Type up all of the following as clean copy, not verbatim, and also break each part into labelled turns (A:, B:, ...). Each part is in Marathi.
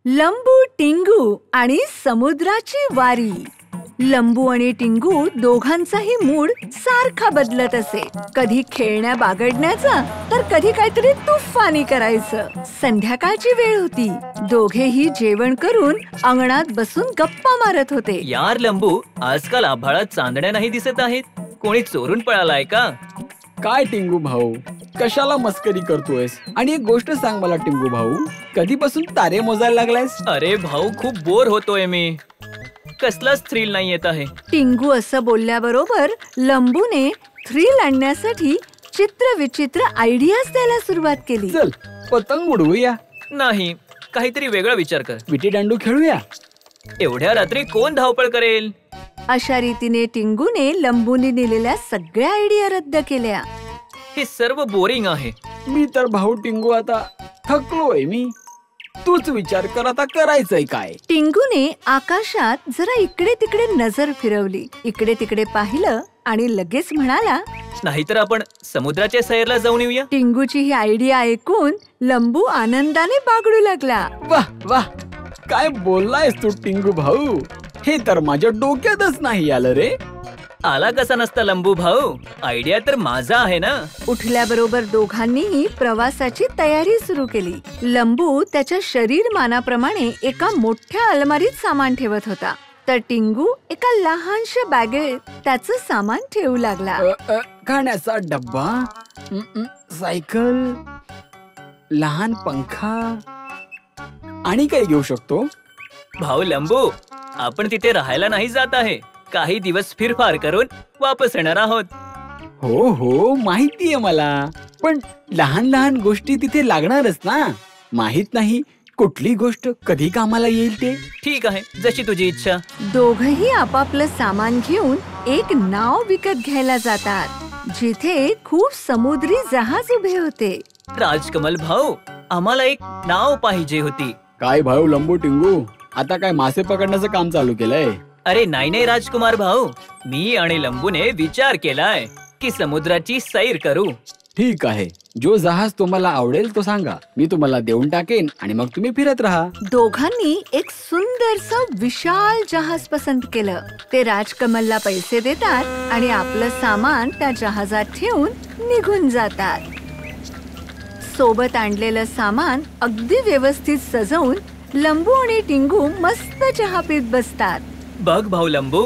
A: लंबू, टिंगू आणि समुद्राची वारी. लंबू आणि टिंगू दोघांचाही मूड सारखा बदलत असे. कधी खेळण्या बागडण्याचा तर कधी काहीतरी तुफानी करायचं. संध्याकाळची वेळ होती. दोघेही जेवण करून अंगणात बसून गप्पा मारत होते.
B: यार लंबू, आजकाल आभाळात चांदण्या नाही दिसत आहेत. कोणी चोरून पळालाय का?
C: काय टिंगू भाऊ, कशाला मस्करी करतोयस? आणि एक गोष्ट सांग मला टिंगू भाऊ, कधीपासून तारे मोजायला लागलायस?
B: अरे भाऊ, खूप बोर होतोय मी. कसलाच थ्रिल नाही येत आहे.
A: टिंगू असं बोलल्याबरोबर लंबूने थ्रिल आणण्यासाठी चित्रविचित्र आयडियाज द्यायला सुरुवात केली.
C: चल पतंग उडवूया.
B: नाही, काहीतरी वेगळा विचार कर.
C: विटी दांडू खेळूया.
B: एवढ्या रात्री कोण धावपळ करेल?
A: अशा रीतीने टिंगूने लंबूने दिलेल्या सगळ्या आयडिया रद्द केल्या.
B: हे सर्व बोरिंग आहे.
C: मी तर भाऊ टिंगू आता थकलोय मी. तूच विचार कर, आता करायचंय काय?
A: टिंगूने आकाशात जरा इकडे तिकडे नजर फिरवली. इकडे तिकडे पाहिलं आणि लगेच म्हणाला,
B: नाहीतर आपण समुद्राच्या सैरला जाऊन येऊया.
A: टिंगूची ही आयडिया ऐकून लंबू आनंदाने बागडू लागला.
C: वाह वाह, काय बोललायस तू टिंगू भाऊ? हे तर माझ्या डोक्यातच नाही आलं रे.
B: आला कसा नसता लंबू भाऊ? आयडिया तर माझा आहे ना.
A: उठल्याबरोबर दोघांनीही प्रवासाची तयारी सुरू केली. लंबू त्याच्या शरीरमानाप्रमाणे एका मोठ्या अलमारीत सामान ठेवत होता, तर टिंगू एका लहानशा बॅगेत त्याचं सामान ठेवू लागला.
C: खाण्याचा डब्बा, सायकल, लहान पंखा आणि काय घेऊ शकतो?
B: भाऊ लंबू, आपण तिथे राहायला नाही जात आहे. काही दिवस फिरफार करून वापस येणार आहोत.
C: हो हो, माहितीये मला. पण लहान लहान गोष्टी तिथे लागणारच ना. माहित नाही कुठली गोष्ट कधी कामाला येईल ते.
B: ठीक आहे, जशी तुझी इच्छा.
A: दोघही आपापलं सामान घेऊन एक नाव विकत घ्यायला जातात, जिथे खूप समुद्री जहाज उभे होते.
B: राजकमल भाऊ, आम्हाला एक नाव पाहिजे होती.
C: काय भाऊ लंबू टिंगू, आता काय मासे पकडण्याचं काम चालू केलंय?
B: अरे नाही नाही राजकुमार भाऊ, मी आणि लंबूने विचार केलाय की समुद्राची सैर करू.
C: ठीक आहे, जो जहाज तुम्हाला आवडेल तो सांगा, मी तुम्हाला देऊन टाकेन आणि मग तुम्ही फिरत राहा.
A: दोघांनी एक सुंदरसं विशाल जहाज पसंत केलं. ते राजकमलला पैसे देतात आणि आपलं सामान त्या जहाजात ठेवून निघून जातात. सोबत आणलेलं सामान अगदी व्यवस्थित सजवून लंबू आणि टिंगू मस्त चहा पीत बसतात.
B: बघ भाऊ लंबू,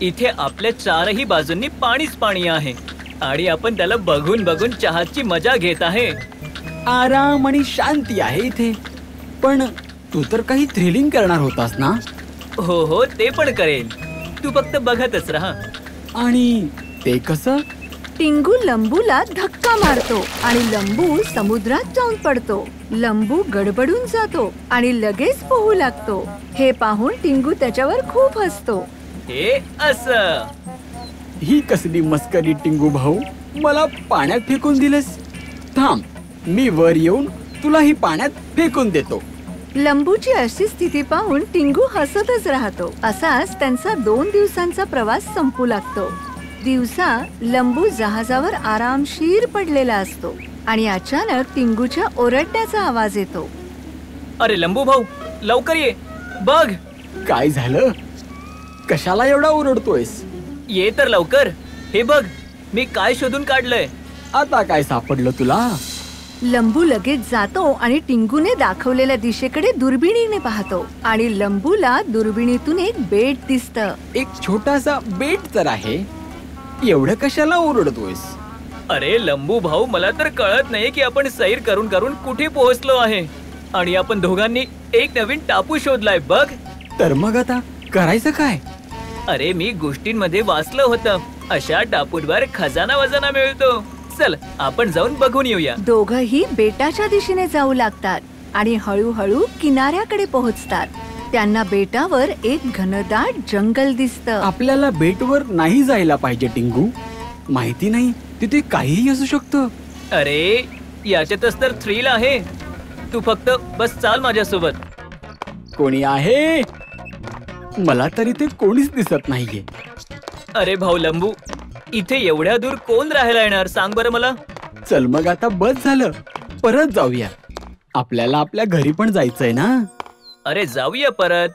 B: इथे आपल्या चारही बाजूंनी पाणीच पाणी आहे आणि आपण त्याला बघून बघून चहाची मजा घेत आहे.
C: आराम आणि शांती आहे इथे. पण तू तर काही थ्रिलिंग करणार होतास ना?
B: हो हो, ते पण करेल. तू फक्त बघतच राहा.
C: आणि ते कसं?
A: टिंगू लंबूला धक्का मारतो आणि लंबू समुद्रात जाऊन पडतो. लंबू गडबडून जातो आणि लगेच पोहू लागतो. हे पाहून टिंगू त्याच्यावर खूप हसतो.
B: हे असं?
C: ही कसली मस्करी टिंगू भाऊ, मला पाण्यात फेकून दिलेस? थांब, मी वर येऊन तुला ही पाण्यात फेकून देतो.
A: लंबूची अशी स्थिती पाहून टिंगू हसतच राहतो. असाच त्यांचा 2 दिवसांचा प्रवास संपू लागतो. दिवसा लंबू जहाजावर आरामशीर पडलेला असतो आणि अचानक टिंगूच्या ओरडण्याचा आवाज येतो.
B: अरे लंबू भाऊ, लवकर ये, बघ.
C: काय झालं? कशाला एवढा ओरडतोयस?
B: ये तर लवकर. हे बघ, मी काय शोधून काढलंय.
C: आता काय सापडलं तुला?
A: लंबू लगेच जातो आणि टिंगूने दाखवलेल्या दिशेकडे दुर्बिणीने पाहतो आणि लंबूला दुर्बिणीतून एक बेट दिसतं.
C: एक छोटासा बेट तर आहे. एवढं कशाला ओरडतोयस?
B: अरे लंबू भाऊ, मला तर कळत नाही की आपण सैर करून करून कुठे पोहोचलो आहे आणि आपण दोघांनी एक नवीन टापू शोधलाय बघ.
C: तर मग आता करायचं काय?
B: अरे मी गोष्टींमध्ये वाचलं होतं, अशा टापूंवर खजाना वजाना मिळतो. चल आपण जाऊन बघून येऊया.
A: दोघही बेटाच्या दिशेने जाऊ लागतात आणि हळूहळू किनाऱ्याकडे पोहोचतात. त्यांना बेटावर एक घनदाट जंगल दिसतं.
C: आपल्याला बेटवर नाही जायला पाहिजे टिंगू. माहिती नाही, तिथे काहीही असू शकतं.
B: अरे याच्यातच तर थ्रिल आहे. तू फक्त बस चाल माझ्यासोबत.
C: कोणी आहे? मला तरी ते कोणीच दिसत नाहीये.
B: अरे भाऊ लंबू, इथे एवढ्या दूर कोण राहायला येणार सांग बरं मला.
C: चल मग आता बस झालं, परत जाऊया. आपल्याला आपल्या घरी पण जायचंय ना.
B: अरे जाऊया परत.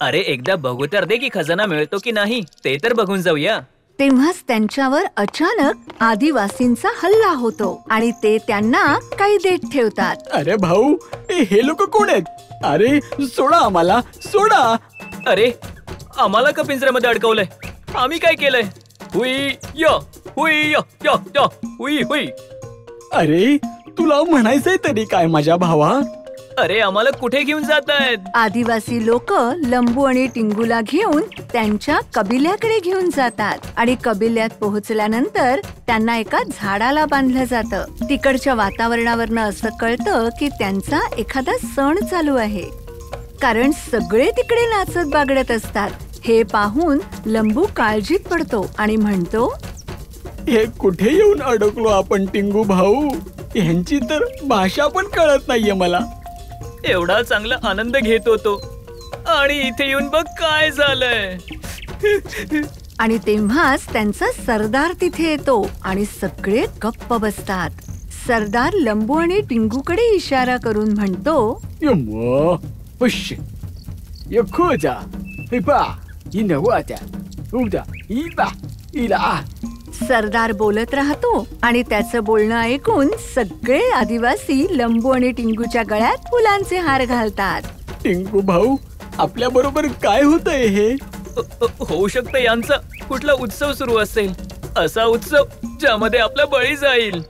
B: अरे एकदा बघू तर दे की खजाना मिळतो की नाही ते तर बघून जाऊया.
A: तेव्हाच त्यांच्यावर अचानक आदिवासींचा हल्ला होतो आणि ते त्यांना कैदेत ठेवतात.
C: अरे भाऊ, हे लोक कोण आहेत? अरे सोडा आम्हाला, सोडा.
B: अरे आम्हाला का पिंजऱ्यामध्ये अडकवलंय? आम्ही काय केलंय? हुई यो, हुई यो, यो, यो, हुई हुई.
C: अरे तुला म्हणायचंय तरी काय माझ्या भावा?
B: अरे आम्हाला कुठे घेऊन जातायत?
A: आदिवासी लोक लंबू आणि टिंगूला घेऊन त्यांच्या कबिल्याकडे घेऊन जातात आणि कबिल्यात पोहोचल्यानंतर त्यांना एका झाडाला बांधलं जातं. तिकडच्या वातावरणावरनं असं कळतं की त्यांचा एखादा सण चालू आहे, कारण सगळे तिकडे नाचत बागडत असतात. हे पाहून लंबू काळजीत पडतो आणि म्हणतो,
C: हे कुठे येऊन अडकलो आपण टिंगू भाऊ? ह्यांची तर भाषा पण कळत नाहीये मला.
B: एवढा चांगला आनंद घेत होतो आणि इथे येऊन बघ काय झालंय.
A: आणि तेव्हाच त्यांचा सरदार तिथे येतो आणि सगळे गप्प बसतात. सरदार लंबू आणि टिंगूकडे इशारा करून म्हणतो,
C: यम्मा, पुश, यखोजा, हिपा, इनवाजा, उदा, इबा, इला.
A: सरदार बोलत राहतो आणि त्याचं बोलणं ऐकून सगळे आदिवासी लंबू आणि टिंगूच्या गळ्यात फुलांचे हार घालतात.
C: टिंगू भाऊ, आपल्या बरोबर काय होतंय हे?
B: होऊ शकतं यांचा कुठला उत्सव सुरू असेल, असा उत्सव ज्यामध्ये आपला बळी जाईल.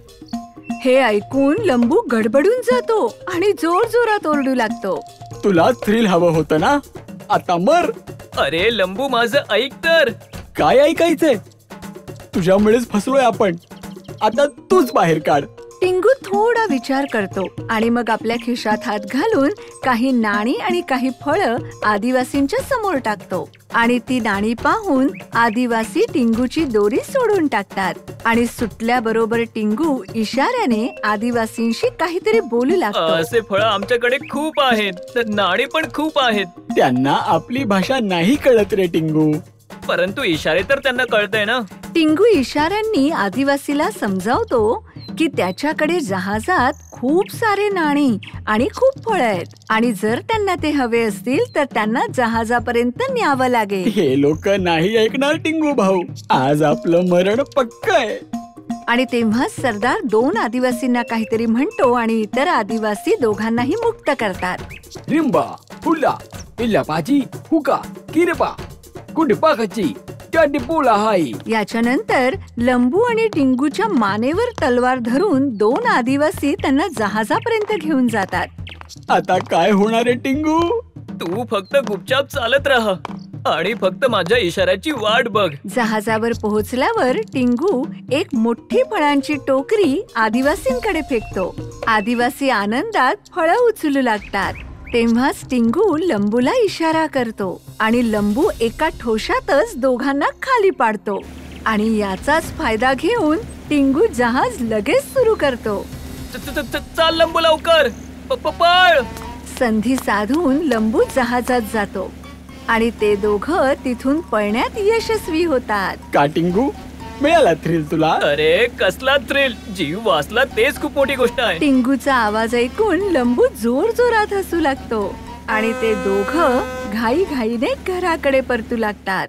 A: हे ऐकून लंबू गडबडून जातो आणि जोर जोरात ओरडू लागतो.
C: तुला थ्रिल हवं होतं ना? आता मर.
B: अरे लंबू माझं ऐक तर.
C: काय ऐकायचंय? तुझ्यामुळेच फसलोय आपण. आता तूच बाहेर काढ.
A: टिंगू थोडा विचार करतो आणि मग आपल्या खिशात हात घालून काही नाणी आणि काही फळं आदिवासींच्या समोर टाकतो आणि ती नाणी पाहून आदिवासी टिंगूची दोरी सोडून टाकतात आणि सुटल्याबरोबर टिंगू इशाऱ्याने आदिवासींशी काहीतरी बोलू लागतो.
B: असे फळं आमच्याकडे खूप आहेत, नाणी पण खूप आहेत.
C: त्यांना आपली भाषा नाही कळत रे टिंगू.
B: परंतु इशारे तर त्यांना कळतंय ना.
A: टिंगू इशाऱ्यांनी आदिवासीला समजावतो की त्याच्याकडे जहाजात खूप सारे नाणी आणि खूप फळं आहेत आणि जर त्यांना ते हवे असतील तर त्यांना जहाजापर्यंत न्यावं लागेल.
C: हे लोक नाही ऐकणार टिंगू भाऊ. आज आपलं मरण पक्क आहे.
A: आणि तेव्हा सरदार दोन आदिवासींना काहीतरी म्हणतो आणि इतर आदिवासी दोघांनाही मुक्त करतात.
C: रिंबा, हुला, इल्ला पाजी, हुका, किरपा, कुडपाकची, टाडीपोला हाई.
A: याच्यानंतर लंबू आणि टिंगूच्या मानेवर तलवार धरून दोन आदिवासी त्यांना जहाजापर्यंत घेऊन जातात.
C: आता काय होणार आहे टिंगू?
B: तू फक्त गुपचाप चालत राहा आणि फक्त माझ्या इशाऱ्याची वाट बघ.
A: जहाजावर पोहोचल्यावर टिंगू एक मोठी फळांची टोकरी आदिवासींकडे फेकतो. आदिवासी आनंदात फळं उचलू लागतात. तेव्हाच टिंगू लंबूला इशारा करतो आणि लंबू एका ठोशातच दोघांना खाली पाडतो आणि याचाच फायदा घेऊन टिंगू जहाज लगेच सुरू करतो.
B: चाल लंबू लवकर, पळ.
A: संधी साधून लंबू जहाजात जातो आणि ते दोघं तिथून पळण्यात यशस्वी होतात.
C: का टिंगू, मिळाला थ्रिल तुला?
B: अरे कसला थ्रिल, जीव वाचला तेच खूप मोठी गोष्ट आहे.
A: टिंगूचा आवाज ऐकून लंबू जोर जोरात हसू लागतो आणि ते दोघं घाईघाईने घराकडे परतू लागतात.